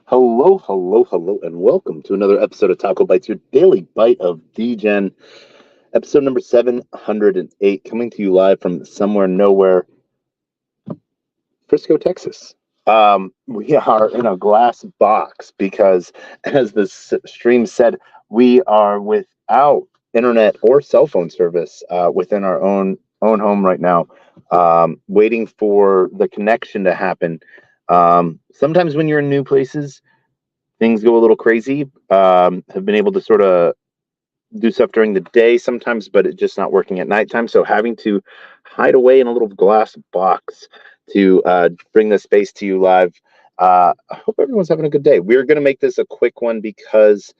Hello, and welcome to another episode of TacoBytes, your daily bite of Degen, episode number 708, coming to you live from somewhere nowhere, Frisco, Texas. We are in a glass box because, as the stream said, we are without internet or cell phone service within our own home right now, waiting for the connection to happen. Sometimes when you're in new places, things go a little crazy. Have been able to sort of do stuff during the day sometimes, but it's just not working at nighttime. So having to hide away in a little glass box to bring the space to you live. I hope everyone's having a good day. We're going to make this a quick one because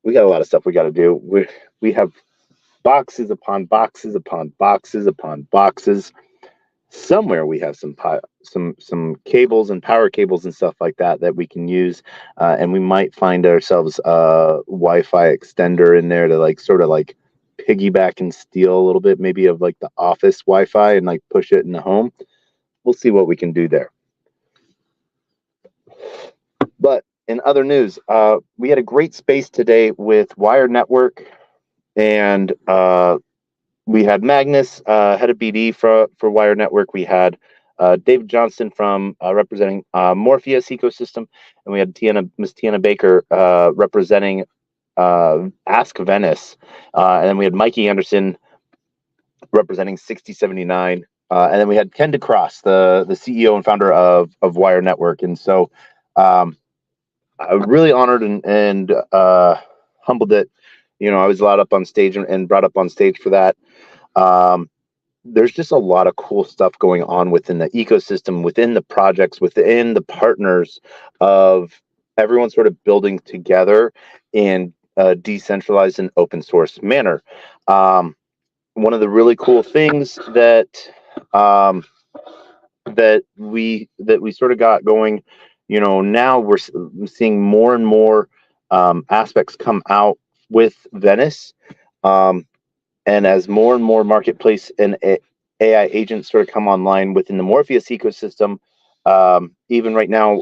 we got a lot of stuff we got to do. We have boxes upon boxes upon boxes upon boxes. Somewhere we have some cables and power cables and stuff like that we can use, and we might find ourselves a Wi-Fi extender in there to like sort of like piggyback and steal a little bit maybe of like the office Wi-Fi and like push it in the home. We'll see what we can do there. But in other news, we had a great space today with Wire Network, and we had Magnus, head of BD for Wire Network. We had David Johnston from representing Morpheus ecosystem, and we had Miss Tiana Baker representing Ask Venice, and then we had Mikey Anderson representing 6079, and then we had Ken DeCross, the CEO and founder of Wire Network. And so I'm really honored and humbled that I was allowed up on stage and brought up on stage for that. There's just a lot of cool stuff going on within the ecosystem, within the projects, within the partners of everyone sort of building together in a decentralized and open source manner. One of the really cool things that we sort of got going, now we're seeing more and more aspects come out with Venice. And as more and more marketplace and AI agents sort of come online within the Morpheus ecosystem, even right now,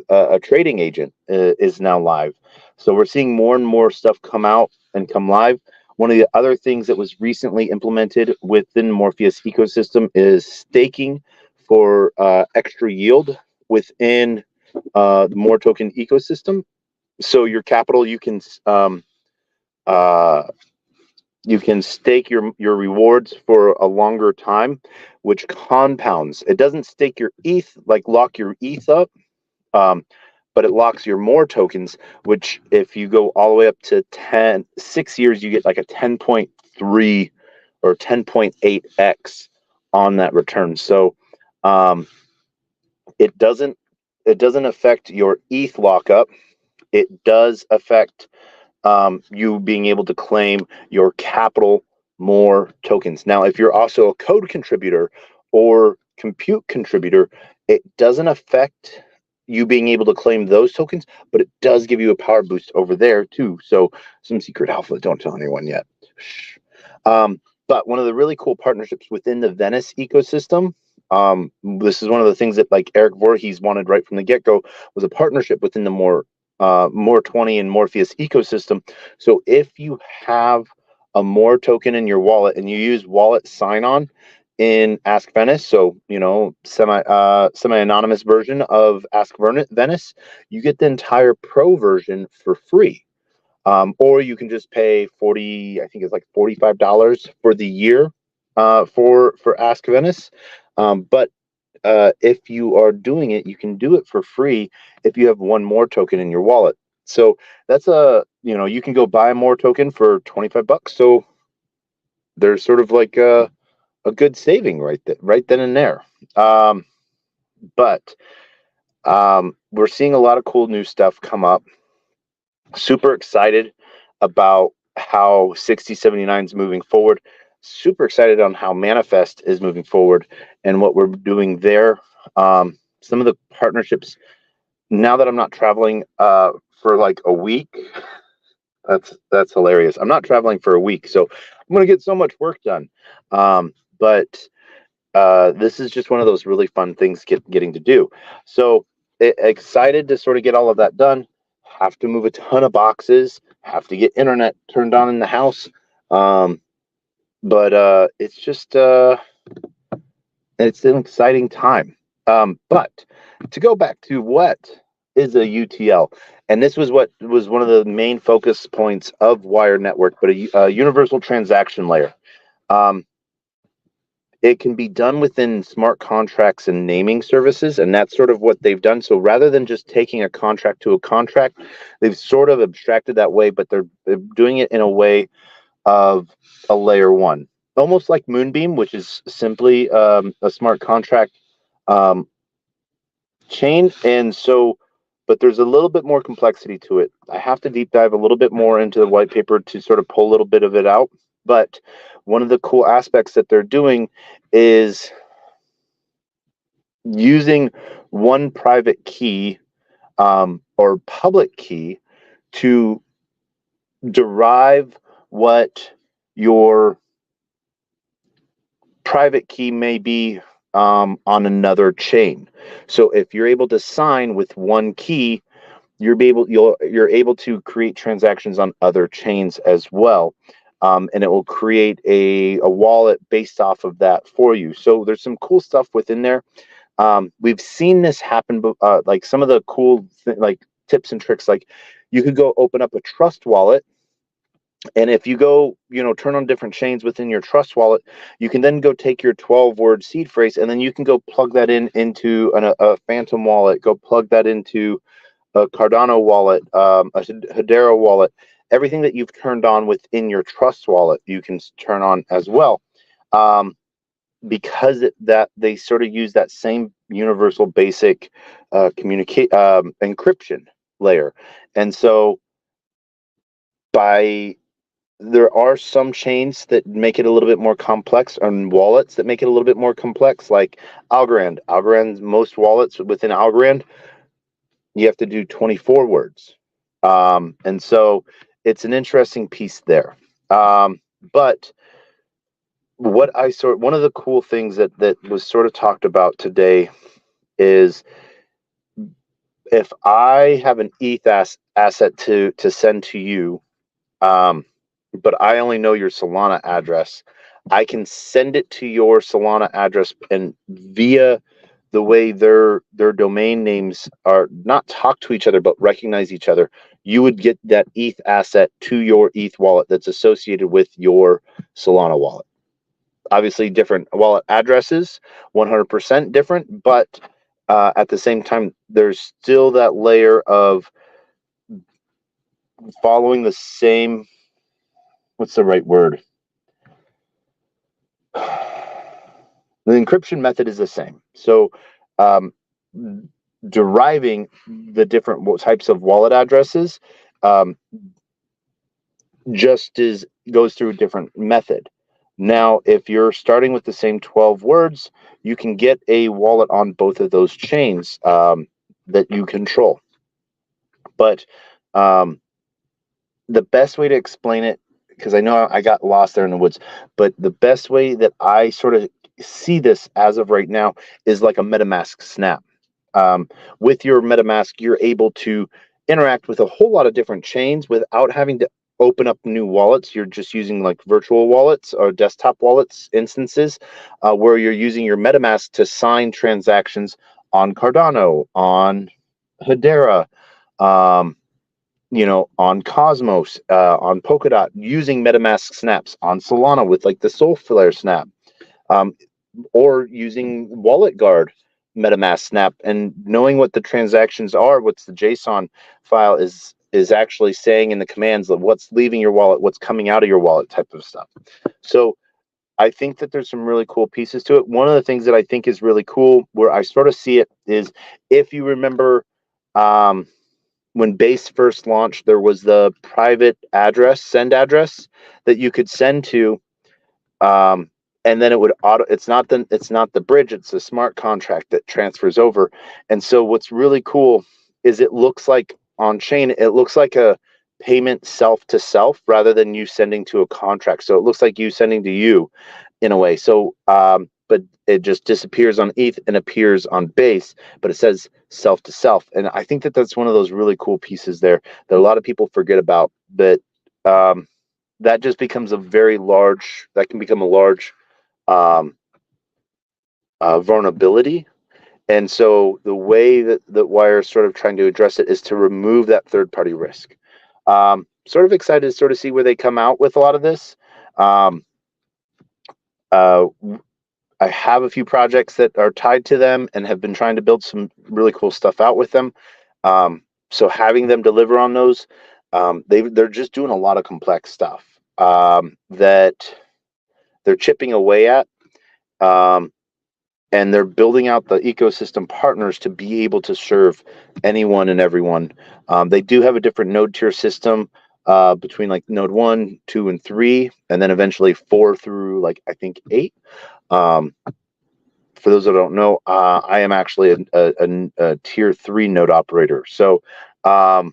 a trading agent is now live. So we're seeing more and more stuff come out and come live. One of the other things that was recently implemented within Morpheus ecosystem is staking for extra yield within the More Token ecosystem. So your capital, you can stake your rewards for a longer time, which compounds. It doesn't stake your ETH, like lock your ETH up, but it locks your more tokens, which if you go all the way up to 6 years, you get like a 10.3 or 10.8x on that return. So it doesn't affect your ETH lockup. It does affect you being able to claim your capital more tokens. Now, if you're also a code contributor or compute contributor, it doesn't affect you being able to claim those tokens, but it does give you a power boost over there too. So some secret alpha, don't tell anyone yet. But one of the really cool partnerships within the Venice ecosystem, this is one of the things that like Eric Voorhees wanted right from the get-go, was a partnership within the More 20 and Morpheus ecosystem. So if you have a More token in your wallet and you use wallet sign-on in Ask Venice, so semi-anonymous version of Ask Venice, you get the entire pro version for free. Or you can just pay I think it's like $45 for the year for Ask Venice. But if you are doing it, you can do it for free if you have one More token in your wallet. So that's you can go buy a More token for $25. So there's sort of like a good saving right then and there. But we're seeing a lot of cool new stuff come up. Super excited about how 6079 is moving forward. Super excited on how Manifest is moving forward and what we're doing there. Some of the partnerships, now that I'm not traveling for like a week, that's hilarious. I'm not traveling for a week, so I'm going to get so much work done. But this is just one of those really fun things getting to do. So excited to sort of get all of that done. Have to move a ton of boxes. Have to get internet turned on in the house. But it's just it's an exciting time. But to go back to what is a UTL, and this was what was one of the main focus points of Wired Network, but a universal transaction layer. It can be done within smart contracts and naming services, and that's sort of what they've done. So rather than just taking a contract to a contract, they've sort of abstracted that way, but they're doing it in a way of a layer one, almost like Moonbeam, which is simply a smart contract chain. And so, but there's a little bit more complexity to it. I have to deep dive a little bit more into the white paper to sort of pull a little bit of it out. But one of the cool aspects that they're doing is using one private key or public key to derive what your private key may be on another chain. So if you're able to sign with one key, you're able to create transactions on other chains as well. And it will create a wallet based off of that for you. So there's some cool stuff within there. We've seen this happen, like some of the cool like tips and tricks, like you could go open up a trust wallet. And if you go, turn on different chains within your trust wallet, you can then go take your 12-word seed phrase, and then you can go plug that into a Phantom wallet, go plug that into a Cardano wallet, a Hedera wallet. Everything that you've turned on within your trust wallet, you can turn on as well, because that they sort of use that same universal basic encryption layer. And so there are some chains that make it a little bit more complex, and wallets that make it a little bit more complex, like Algorand. Most wallets within Algorand, you have to do 24 words. And so it's an interesting piece there. But one of the cool things that was sort of talked about today is, if I have an ETH asset to send to you, but I only know your Solana address, I can send it to your Solana address, and via the way their domain names are not talk to each other but recognize each other, you would get that ETH asset to your ETH wallet that's associated with your Solana wallet. Obviously different wallet addresses, 100% different, but at the same time, there's still that layer of following the same, what's the right word? The encryption method is the same. So deriving the different types of wallet addresses goes through a different method. Now, if you're starting with the same 12 words, you can get a wallet on both of those chains that you control. But the best way to explain it, because I know I got lost there in the woods, but the best way that I sort of see this as of right now is like a MetaMask snap. With your MetaMask, you're able to interact with a whole lot of different chains without having to open up new wallets. You're just using like virtual wallets or desktop wallets instances, where you're using your MetaMask to sign transactions on Cardano, on Hedera, on Cosmos, on Polkadot, using MetaMask snaps, on Solana with like the Soulflare snap, or using Wallet Guard MetaMask snap, and knowing what the transactions are, what's the JSON file is actually saying in the commands of what's leaving your wallet, what's coming out of your wallet, type of stuff. So I think that there's some really cool pieces to it. One of the things that I think is really cool, where I sort of see it, is if you remember, when Base first launched, there was the private send address that you could send to, and then it would it's not the bridge, it's a smart contract that transfers over. And so what's really cool is it looks like on chain, it looks like payment self to self rather than you sending to a contract. So it looks like you sending to you in a way. So, but it just disappears on ETH and appears on Base, but it says self to self. And I think that that's one of those really cool pieces there that a lot of people forget about. That that just becomes a very large. That can become a large vulnerability. And so the way that Wire is sort of trying to address it is to remove that third party risk. Sort of excited to sort of see where they come out with a lot of this. I have a few projects that are tied to them and have been trying to build some really cool stuff out with them. So having them deliver on those, they're just doing a lot of complex stuff that they're chipping away at. And they're building out the ecosystem partners to be able to serve anyone and everyone. They do have a different node tier system between like node 1, 2, and 3, and then eventually 4 through like I think 8. For those that don't know, I am actually a tier 3 node operator. So I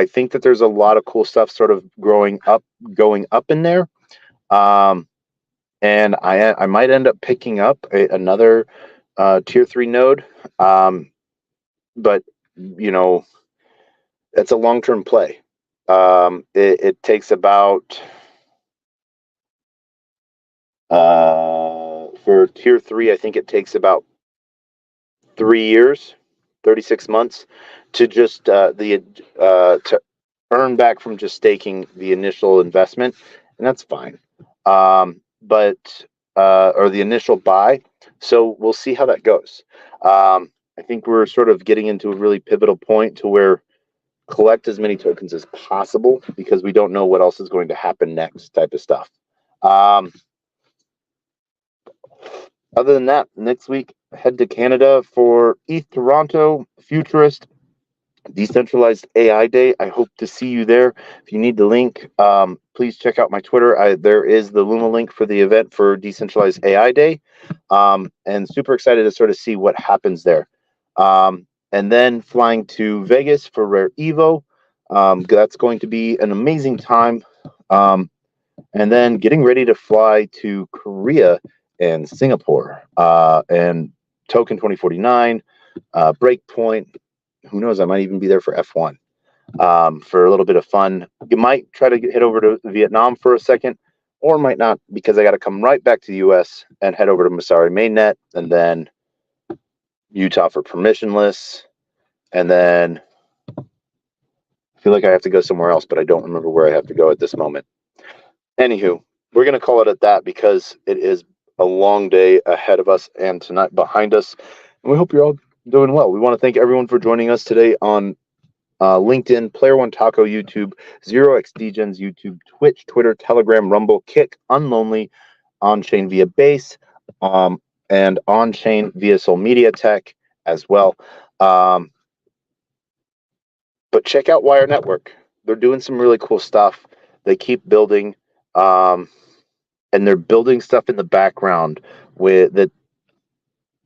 think that there's a lot of cool stuff sort of going up in there. And I might end up picking up another tier 3 node. But, you know, it's a long-term play. It takes about, for tier 3, I think it takes about 3 years, 36 months to just to earn back from just staking the initial investment. And that's fine. But or the initial buy. So we'll see how that goes. I think we're sort of getting into a really pivotal point to where collect as many tokens as possible because we don't know what else is going to happen next type of stuff. Other than that, next week, head to Canada for ETH Toronto Futurist Decentralized AI Day. I hope to see you there. If you need the link, please check out my Twitter. There is the Luma link for the event for Decentralized AI Day. And super excited to sort of see what happens there. And then flying to Vegas for Rare Evo. That's going to be an amazing time. And then getting ready to fly to Korea and Singapore and Token 2049, Breakpoint. Who knows? I might even be there for F1 for a little bit of fun. You might try to head over to Vietnam for a second, or might not because I got to come right back to the U.S. and head over to Masari mainnet, and then Utah for permissionless, and then I feel like I have to go somewhere else, but I don't remember where I have to go at this moment. Anywho, we're going to call it at that because it is a long day ahead of us and tonight behind us. And we hope you're all doing well. We want to thank everyone for joining us today on LinkedIn, Player One Taco, YouTube, 0x Degens, YouTube, Twitch, Twitter, Telegram, Rumble, Kick, Unlonely, on-chain via Base, and on-chain via Soul Media Tech as well. But check out Wire Network. They're doing some really cool stuff. They keep building, and they're building stuff in the background that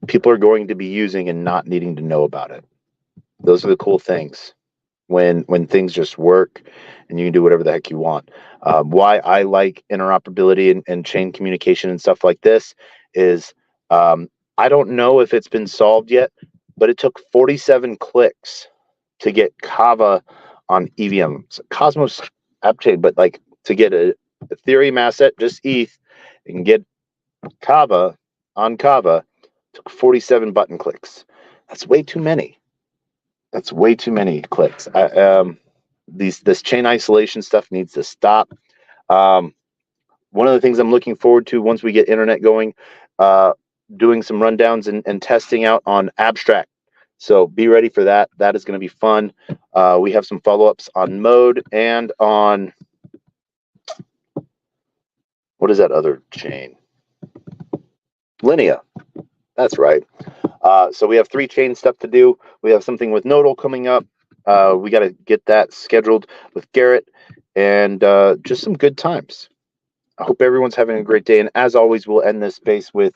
people are going to be using and not needing to know about it. Those are the cool things. When things just work and you can do whatever the heck you want. Why I like interoperability and chain communication and stuff like this is I don't know if it's been solved yet, but it took 47 clicks to get Kava on EVM. Cosmos app chain, but like to get a Ethereum asset, just ETH, and get Kava on Kava took 47 button clicks. That's way too many. That's way too many clicks. This chain isolation stuff needs to stop. One of the things I'm looking forward to once we get internet going, doing some rundowns and testing out on Abstract. So be ready for that. That is going to be fun. We have some follow-ups on Mode and on, what is that other chain? Linea. That's right. So we have 3 chain stuff to do. We have something with Nodal coming up. We got to get that scheduled with Garrett, and just some good times. I hope everyone's having a great day. And as always, we'll end this space with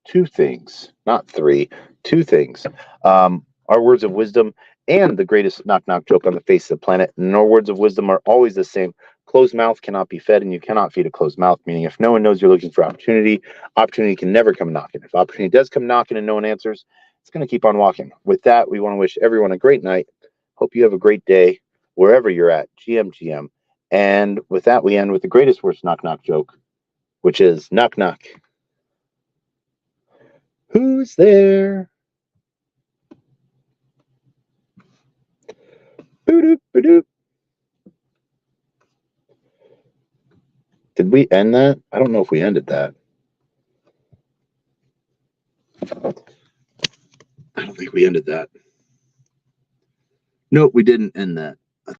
2 things, not 3, 2 things. Our words of wisdom and the greatest knock knock joke on the face of the planet. And our words of wisdom are always the same. Closed mouth cannot be fed, and you cannot feed a closed mouth, meaning if no one knows you're looking for opportunity, opportunity can never come knocking. If opportunity does come knocking and no one answers, it's going to keep on walking. With that, we want to wish everyone a great night. Hope you have a great day wherever you're at. GM. And with that, we end with the greatest worst knock knock joke, which is knock knock. Who's there? Boo-doop, boo-doop. Did we end that? I don't know if we ended that. I don't think we ended that. Nope, we didn't end that.